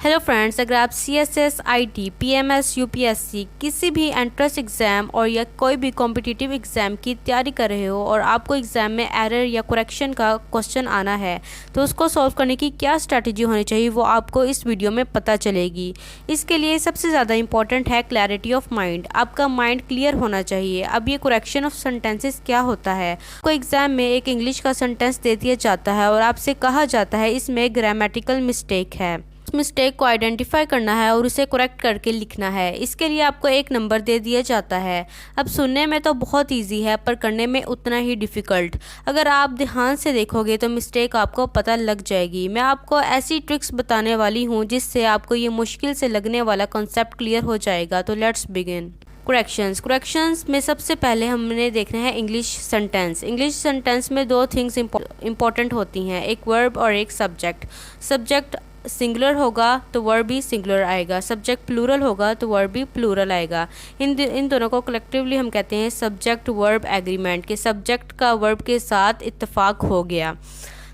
Hello friends, अगर आप CSS, IT, PMS, UPSC किसी भी एंट्रेंस एग्ज़ाम और या कोई भी कॉम्पिटिटिव एग्ज़ाम की तैयारी कर रहे हो और आपको एग्ज़ाम में एरर या करेक्शन का क्वेश्चन आना है तो उसको सॉल्व करने की क्या स्ट्रैटेजी होनी चाहिए वो आपको इस वीडियो में पता चलेगी। इसके लिए सबसे ज़्यादा इंपॉर्टेंट है क्लैरिटी ऑफ माइंड। आपका माइंड क्लियर होना चाहिए। अब ये करेक्शन ऑफ सेंटेंसेस क्या होता है? आपको एग्ज़ाम में एक इंग्लिश का सेंटेंस दे दिया जाता है और आपसे कहा जाता है इसमें ग्रामेटिकल मिस्टेक है। मिस्टेक को आइडेंटिफाई करना है और उसे करेक्ट करके लिखना है। इसके लिए आपको एक नंबर दे दिया जाता है। अब सुनने में तो बहुत इजी है पर करने में उतना ही डिफ़िकल्ट। अगर आप ध्यान से देखोगे तो मिस्टेक आपको पता लग जाएगी। मैं आपको ऐसी ट्रिक्स बताने वाली हूँ जिससे आपको ये मुश्किल से लगने वाला कॉन्सेप्ट क्लियर हो जाएगा। तो लेट्स बिगिन। करेक्शंस में सबसे पहले हमने देखना है इंग्लिश सेंटेंस में दो थिंग्स इंपॉर्टेंट होती हैं, एक वर्ब और एक सब्जेक्ट सिंगुलर होगा तो वर्ब भी सिंगुलर आएगा, सब्जेक्ट प्लूरल होगा तो वर्ब भी प्लूरल आएगा। इन दोनों को कलेक्टिवली हम कहते हैं सब्जेक्ट वर्ब एग्रीमेंट, के सब्जेक्ट का वर्ब के साथ इत्तेफाक हो गया।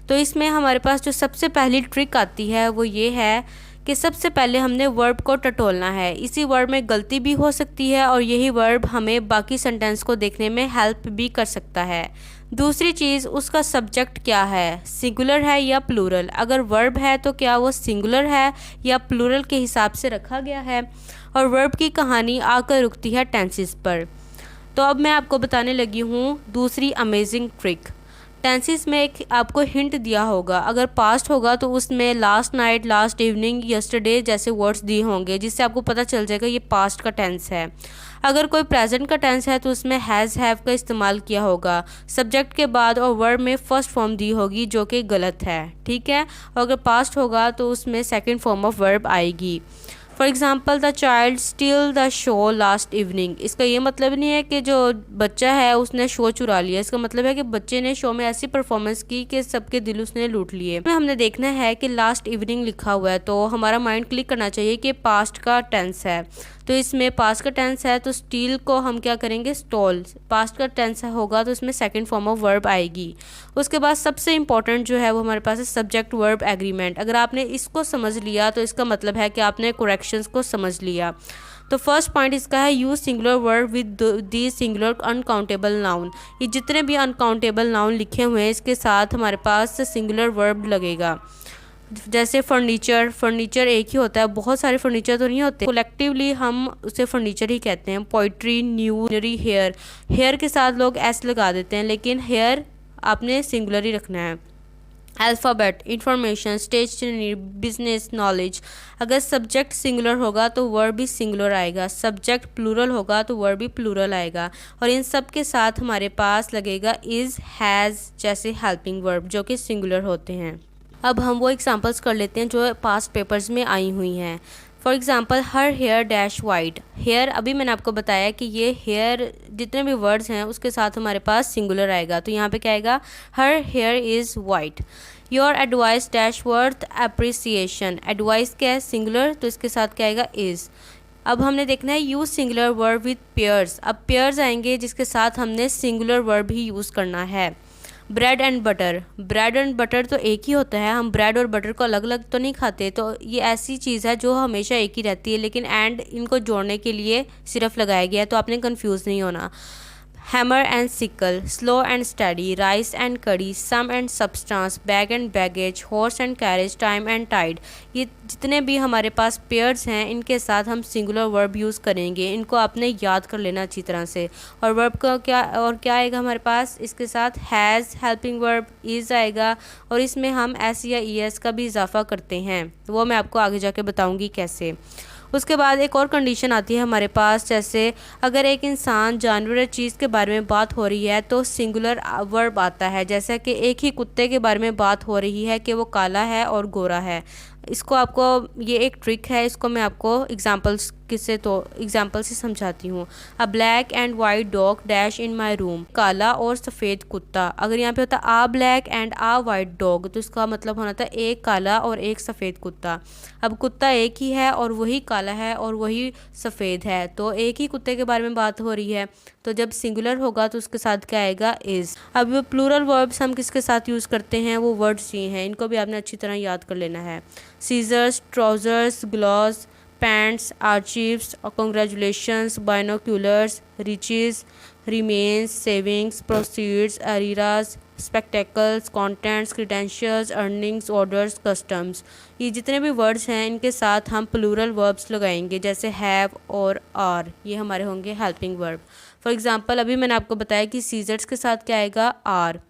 तो इसमें हमारे पास जो सबसे पहली ट्रिक आती है वो ये है कि सबसे पहले हमने वर्ब को टटोलना है। इसी वर्ब में गलती भी हो सकती है और यही वर्ब हमें बाकी सेंटेंस को देखने में हेल्प भी कर सकता है। दूसरी चीज़, उसका सब्जेक्ट क्या है, सिंगुलर है या प्लूरल। अगर वर्ब है तो क्या वो सिंगुलर है या प्लूरल के हिसाब से रखा गया है। और वर्ब की कहानी आकर रुकती है टेंसेस पर। तो अब मैं आपको बताने लगी हूँ दूसरी अमेजिंग ट्रिक। टेंसेस में एक आपको हिंट दिया होगा। अगर पास्ट होगा तो उसमें last night, last evening, yesterday जैसे वर्ड्स दिए होंगे जिससे आपको पता चल जाएगा ये पास्ट का टेंस है। अगर कोई प्रेजेंट का टेंस है तो उसमें हैज़ हैव का इस्तेमाल किया होगा। सब्जेक्ट के बाद और वर्ब में फर्स्ट फॉर्म दी होगी जो कि गलत है, ठीक है। और अगर पास्ट होगा तो उसमें सेकेंड फॉर्म ऑफ वर्ब आएगी। For example, the child steel the show last evening. इसका ये मतलब नहीं है कि जो बच्चा है उसने शो चुरा लिया। इसका मतलब है कि बच्चे ने शो में ऐसी परफॉर्मेंस की कि सबके दिल उसने लूट लिए। हमने देखना है कि लास्ट इवनिंग लिखा हुआ है तो हमारा माइंड क्लिक करना चाहिए कि पास्ट का टेंस है। तो इसमें पास्ट का टेंस है तो स्टील को हम क्या करेंगे, स्टॉल। पास्ट का टेंस होगा तो इसमें सेकंड फॉर्म ऑफ वर्ब आएगी। उसके बाद सबसे इंपॉर्टेंट जो है वो हमारे पास है सब्जेक्ट वर्ब एग्रीमेंट। अगर आपने इसको समझ लिया तो इसका मतलब है कि आपने करेक्शंस को समझ लिया। तो फर्स्ट पॉइंट इसका है use singular verb with the singular uncountable noun. ये जितने भी अनकाउंटेबल नाउन लिखे हुए हैं इसके साथ हमारे पास सिंगुलर वर्ब लगेगा। जैसे फर्नीचर एक ही होता है, बहुत सारे फर्नीचर तो नहीं होते। कलेक्टिवली हम उसे फर्नीचर ही कहते हैं। पोइट्री, न्यूरी, हेयर के साथ लोग एस लगा देते हैं लेकिन हेयर आपने सिंगुलर ही रखना है। Alphabet, information, stationery, business, knowledge. अगर सब्जेक्ट सिंगुलर होगा तो वर्ब भी सिंगुलर आएगा, सब्जेक्ट प्लूरल होगा तो वर्ब भी प्लूरल आएगा। और इन सब के साथ हमारे पास लगेगा इज़, हैज़ जैसे हेल्पिंग वर्ब जो कि सिंगुलर होते हैं। अब हम वो एग्जांपल्स कर लेते हैं जो पास्ट पेपर्स में आई हुई हैं। फॉर एग्ज़ाम्पल, हर हेयर डैश वाइट। हेयर, अभी मैंने आपको बताया कि ये हेयर जितने भी वर्ड्स हैं उसके साथ हमारे पास सिंगुलर आएगा। तो यहाँ पे क्या आएगा, her here is white. Your advice dash worth appreciation. Advice क्या है, सिंगुलर, तो इसके साथ क्या आएगा, इज़। अब हमने देखना है use singular verb with pairs. अब पेयर्स आएंगे जिसके साथ हमने सिंगुलर वर्ब ही यूज़ करना है। ब्रेड एंड बटर तो एक ही होता है। हम ब्रेड और बटर को अलग अलग तो नहीं खाते। तो ये ऐसी चीज़ है जो हमेशा एक ही रहती है लेकिन एंड इनको जोड़ने के लिए सिर्फ लगाया गया है तो आपने कंफ्यूज नहीं होना। Hammer and sickle, slow and steady, rice and curry, sum and substance, bag and baggage, horse and carriage, time and tide. ये जितने भी हमारे पास पेयर्स हैं इनके साथ हम सिंगुलर वर्ब यूज़ करेंगे। इनको आपने याद कर लेना अच्छी तरह से। और वर्ब का क्या आएगा हमारे पास, इसके साथ हैज़, हेल्पिंग वर्ब, इज़ आएगा। और इसमें हम एस या ई एस का भी इजाफा करते हैं, वो मैं आपको आगे जाके बताऊँगी कैसे। उसके बाद एक और कंडीशन आती है हमारे पास, जैसे अगर एक इंसान, जानवर या चीज़ के बारे में बात हो रही है तो सिंगुलर वर्ब आता है। जैसे कि एक ही कुत्ते के बारे में बात हो रही है कि वो काला है और गोरा है। इसको आपको, ये एक ट्रिक है, इसको मैं आपको एग्जांपल्स किससे तो एग्जांपल से समझाती हूँ। A black and white dog dash in my room, काला और सफ़ेद कुत्ता। अगर यहाँ पे होता a black and a white dog तो इसका मतलब होना था एक काला और एक सफ़ेद कुत्ता। अब कुत्ता एक ही है और वही काला है और वही सफ़ेद है, तो एक ही कुत्ते के बारे में बात हो रही है। तो जब सिंगुलर होगा तो उसके साथ क्या आएगा, इज़। अब प्लूरल वर्ब्स हम किसके साथ यूज़ करते हैं, वो वर्ड्स ये हैं, इनको भी आपने अच्छी तरह याद कर लेना है। Scissors, trousers, gloves, pants, archives, congratulations, binoculars, riches, remains, savings, proceeds, arrears, spectacles, contents, credentials, earnings, orders, customs. ये जितने भी वर्ड्स हैं इनके साथ हम प्लूरल वर्ब्स लगाएंगे, जैसे हैव और आर, ये हमारे होंगे हेल्पिंग वर्ब। फॉर एग्जांपल अभी मैंने आपको बताया कि सीजर्स के साथ क्या आएगा, आर।